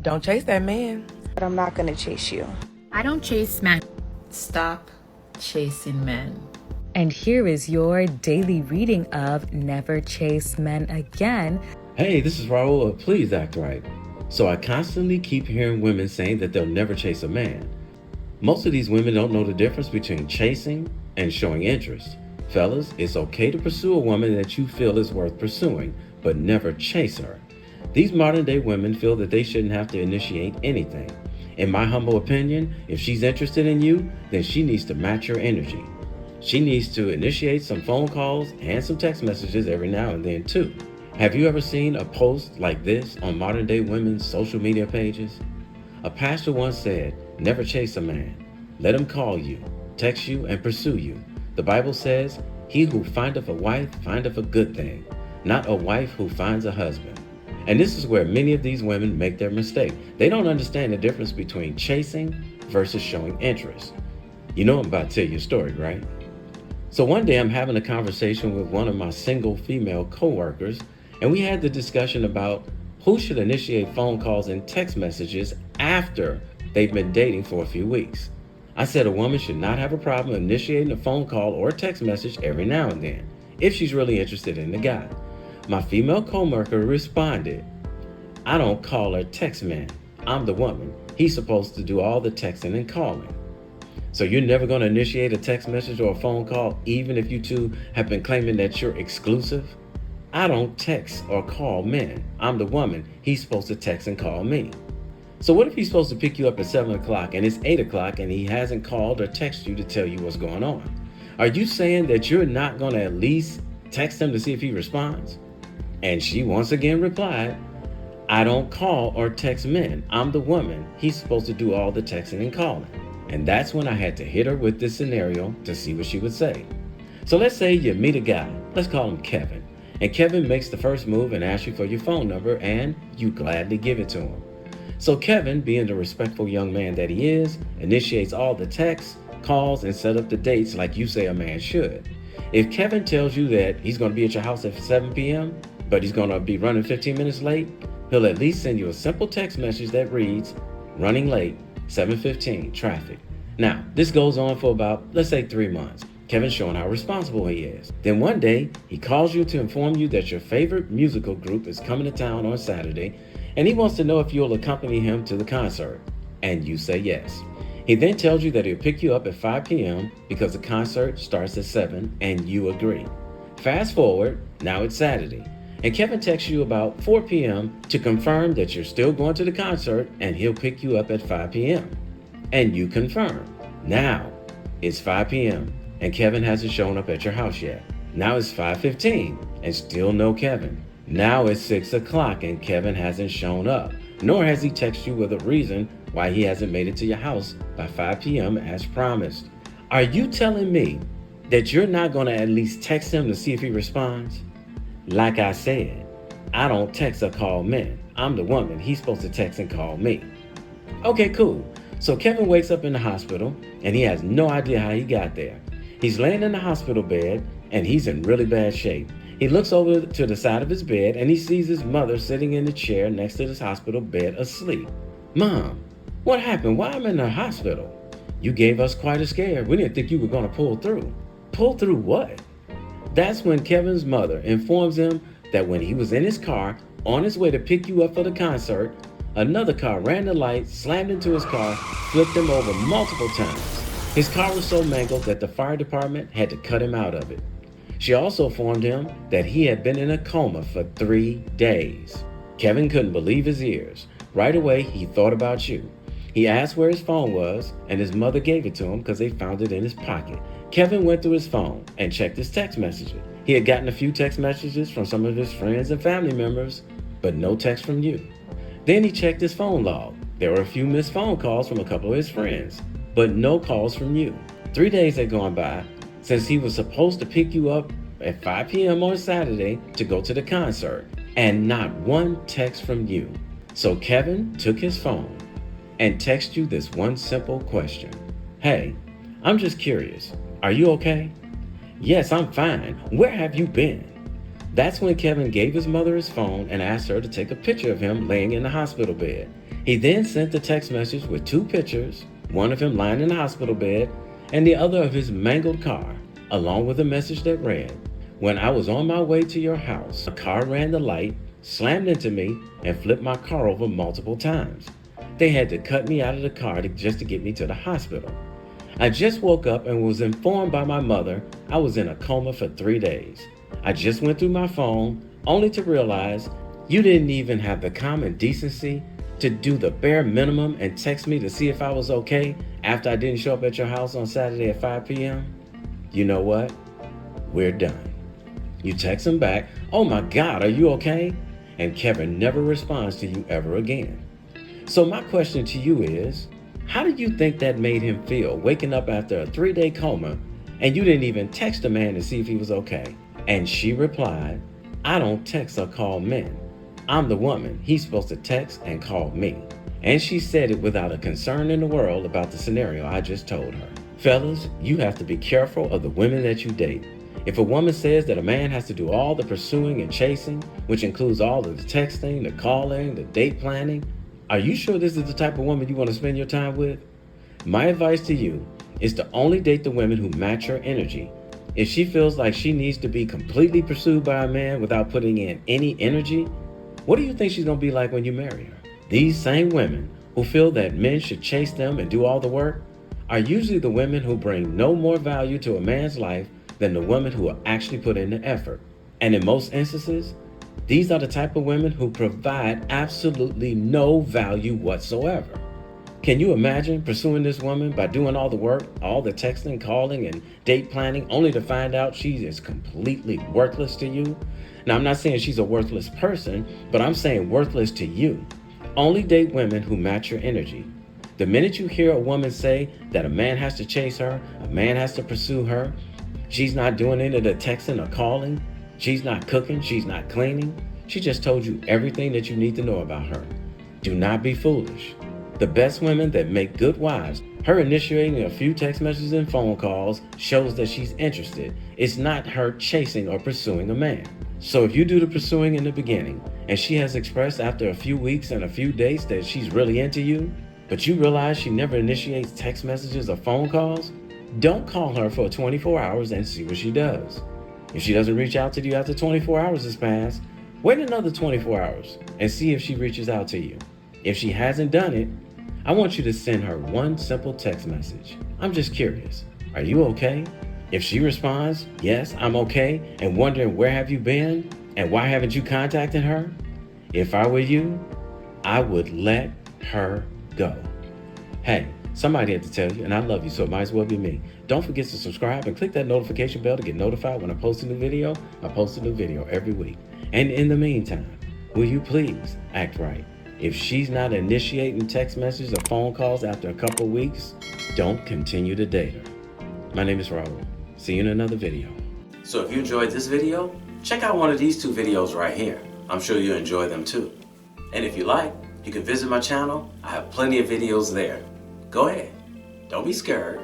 Don't chase that man. But I'm not gonna chase you. I don't chase men. Stop chasing men. And here is your daily reading of Never Chase Men Again. Hey, this is Raulh of Please Act Right. So I constantly keep hearing women saying that they'll never chase a man. Most of these women don't know the difference between chasing and showing interest. Fellas, it's okay to pursue a woman that you feel is worth pursuing, but never chase her. These modern day women feel that they shouldn't have to initiate anything. In my humble opinion, if she's interested in you, then she needs to match your energy. She needs to initiate some phone calls and some text messages every now and then too. Have you ever seen a post like this on modern day women's social media pages? A pastor once said, never chase a man. Let him call you, text you, and pursue you. The Bible says, he who findeth a wife findeth a good thing, not a wife who finds a husband. And this is where many of these women make their mistake. They don't understand the difference between chasing versus showing interest. You know I'm about to tell you a story, right? So one day I'm having a conversation with one of my single female coworkers, and we had the discussion about who should initiate phone calls and text messages after they've been dating for a few weeks. I said a woman should not have a problem initiating a phone call or a text message every now and then, if she's really interested in the guy. My female coworker responded, I don't call or text men. I'm the woman. He's supposed to do all the texting and calling. So you're never going to initiate a text message or a phone call, even if you two have been claiming that you're exclusive? I don't text or call men. I'm the woman. He's supposed to text and call me. So what if he's supposed to pick you up at 7 o'clock and it's 8 o'clock and he hasn't called or texted you to tell you what's going on? Are you saying that you're not going to at least text him to see if he responds? And she once again replied, I don't call or text men. I'm the woman. He's supposed to do all the texting and calling. And that's when I had to hit her with this scenario to see what she would say. So let's say you meet a guy, let's call him Kevin. And Kevin makes the first move and asks you for your phone number, and you gladly give it to him. So Kevin, being the respectful young man that he is, initiates all the texts, calls, and set up the dates like you say a man should. If Kevin tells you that he's going to be at your house at 7 p.m., but he's going to be running 15 minutes late, he'll at least send you a simple text message that reads, running late, 7:15, traffic. Now, this goes on for about, let's say 3 months. Kevin's showing how responsible he is. Then one day, he calls you to inform you that your favorite musical group is coming to town on Saturday, and he wants to know if you'll accompany him to the concert. And you say yes. He then tells you that he'll pick you up at 5 p.m. because the concert starts at 7, and you agree. Fast forward, now it's Saturday. And Kevin texts you about 4 p.m. to confirm that you're still going to the concert and he'll pick you up at 5 p.m. And you confirm. Now it's 5 p.m. and Kevin hasn't shown up at your house yet. Now it's 5:15 and still no Kevin. Now it's 6 o'clock and Kevin hasn't shown up, nor has he texted you with a reason why he hasn't made it to your house by 5 p.m. as promised. Are you telling me that you're not going to at least text him to see if he responds? Like I said, I don't text or call men. I'm the woman. He's supposed to text and call me. Okay, cool. So Kevin wakes up in the hospital and he has no idea how he got there. He's laying in the hospital bed and he's in really bad shape. He looks over to the side of his bed and he sees his mother sitting in the chair next to this hospital bed asleep. Mom, what happened? Why am I in the hospital? You gave us quite a scare. We didn't think you were going to pull through. Pull through what? That's when Kevin's mother informs him that when he was in his car on his way to pick you up for the concert, another car ran the light, slammed into his car, flipped him over multiple times. His car was so mangled that the fire department had to cut him out of it. She also informed him that he had been in a coma for 3 days. Kevin couldn't believe his ears. Right away, he thought about you. He asked where his phone was, and his mother gave it to him because they found it in his pocket. Kevin went through his phone and checked his text messages. He had gotten a few text messages from some of his friends and family members, but no text from you. Then he checked his phone log. There were a few missed phone calls from a couple of his friends, but no calls from you. 3 days had gone by since he was supposed to pick you up at 5 p.m. on Saturday to go to the concert, and not one text from you. So Kevin took his phone and texted you this one simple question. Hey, I'm just curious. Are you okay? Yes, I'm fine. Where have you been? That's when Kevin gave his mother his phone and asked her to take a picture of him laying in the hospital bed. He then sent the text message with 2 pictures, one of him lying in the hospital bed and the other of his mangled car, along with a message that read, "When I was on my way to your house, a car ran the light, slammed into me, and flipped my car over multiple times. They had to cut me out of the car just to get me to the hospital. I just woke up and was informed by my mother I was in a coma for 3 days. I just went through my phone only to realize you didn't even have the common decency to do the bare minimum and text me to see if I was okay after I didn't show up at your house on Saturday at 5 p.m. You know what? We're done." You text him back, "Oh my God, are you okay?" And Kevin never responds to you ever again. So my question to you is, how do you think that made him feel waking up after a 3-day coma and you didn't even text the man to see if he was okay? And she replied, "I don't text or call men. I'm the woman. He's supposed to text and call me." And she said it without a concern in the world about the scenario I just told her. Fellas, you have to be careful of the women that you date. If a woman says that a man has to do all the pursuing and chasing, which includes all of the texting, the calling, the date planning, are you sure this is the type of woman you want to spend your time with? My advice to you is to only date the women who match her energy. If she feels like she needs to be completely pursued by a man without putting in any energy, what do you think she's going to be like when you marry her? These same women who feel that men should chase them and do all the work are usually the women who bring no more value to a man's life than the women who will actually put in the effort. And in most instances, these are the type of women who provide absolutely no value whatsoever. Can you imagine pursuing this woman by doing all the work, all the texting, calling, and date planning, only to find out she is completely worthless to you? Now, I'm not saying she's a worthless person, but I'm saying worthless to you. Only date women who match your energy. The minute you hear a woman say that a man has to chase her, a man has to pursue her, she's not doing any of the texting or calling, she's not cooking, she's not cleaning, she just told you everything that you need to know about her. Do not be foolish. The best women that make good wives, her initiating a few text messages and phone calls shows that she's interested. It's not her chasing or pursuing a man. So if you do the pursuing in the beginning and she has expressed after a few weeks and a few dates that she's really into you, but you realize she never initiates text messages or phone calls, don't call her for 24 hours and see what she does. If she doesn't reach out to you after 24 hours has passed, wait another 24 hours and see if she reaches out to you. If she hasn't done it, I want you to send her one simple text message. "I'm just curious. Are you okay?" If she responds, "Yes, I'm okay," and wondering where have you been and why haven't you contacted her? If I were you, I would let her go. Hey, somebody had to tell you, and I love you, so it might as well be me. Don't forget to subscribe and click that notification bell to get notified when I post a new video. I post a new video every week. And in the meantime, will you please act right? If she's not initiating text messages or phone calls after a couple weeks, don't continue to date her. My name is Raulh. See you in another video. So if you enjoyed this video, check out one of these 2 videos right here. I'm sure you'll enjoy them too. And if you like, you can visit my channel. I have plenty of videos there. Go ahead. Don't be scared.